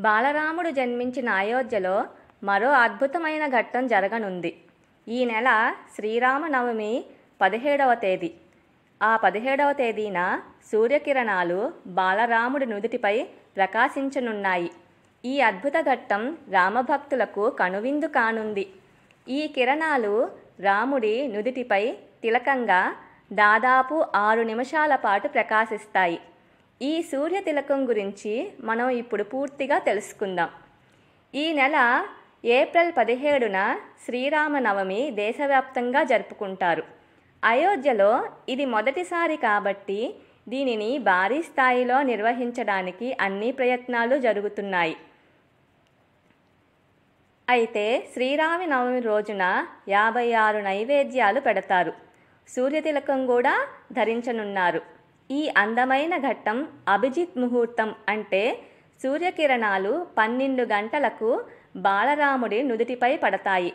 బాలరాముడు జన్మించిన అయోధ్యలో మరో అద్భుతమైన ఘట్టం జరగనుంది. ఈ నెల శ్రీరామనవమి 17వ తేదీ. ఆ 17వ తేదీన సూర్యకిరణాలు బాలరాముడి నుదుటిపై ప్రకాశించనున్నాయి. ఈ అద్భుత ఘట్టం రామభక్తులకు కనువిందు కానుంది. ఈ కిరణాలు రాముడి నుదిటిపై తిలకంగా దాదాపు 6 నిమిషాల పాటు ప్రకాశిస్తాయి. ఈ సూర్య తిలకం గురించి మనం ఇప్పుడు పూర్తిగా తెలుసుకుందాం. ఈ నెల ఏప్రిల్ 17న శ్రీరామనవమి దేశవ్యాప్తంగా జరుపుకుంటారు. అయోధ్యలో ఇది మొదటిసారి కాబట్టి దీనిని భారీ స్థాయిలో నిర్వహించడానికి అన్ని ప్రయత్నాలు జరుగుతున్నాయి. అయితే శ్రీరామనవమి రోజున 56 నైవేద్యాలు పెడతారు. సూర్యతిలకం కూడా ధరించనున్నారు. ఈ అందమైన ఘట్టం అభిజిత్ ముహూర్తం, అంటే సూర్యకిరణాలు 12 గంటలకు బాలరాముడి నుదిటిపై పడతాయి.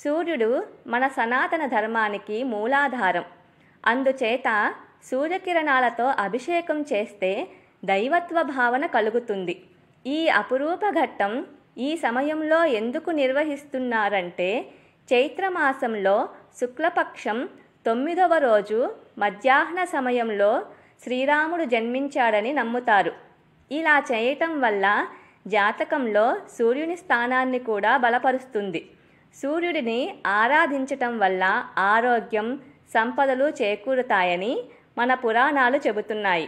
సూర్యుడు మన సనాతన ధర్మానికి మూలాధారం. అందుచేత సూర్యకిరణాలతో అభిషేకం చేస్తే దైవత్వ భావన కలుగుతుంది. ఈ అపురూప ఘట్టం ఈ సమయంలో ఎందుకు నిర్వహిస్తున్నారంటే చైత్రమాసంలో శుక్లపక్షం 9వ రోజు మధ్యాహ్న సమయంలో శ్రీరాముడు జన్మించాడని నమ్ముతారు. ఇలా చేయటం వల్ల జాతకంలో సూర్యుని స్థానాన్ని కూడా బలపరుస్తుంది. సూర్యుడిని ఆరాధించటం వల్ల ఆరోగ్యం, సంపదలు చేకూరుతాయని మన పురాణాలు చెబుతున్నాయి.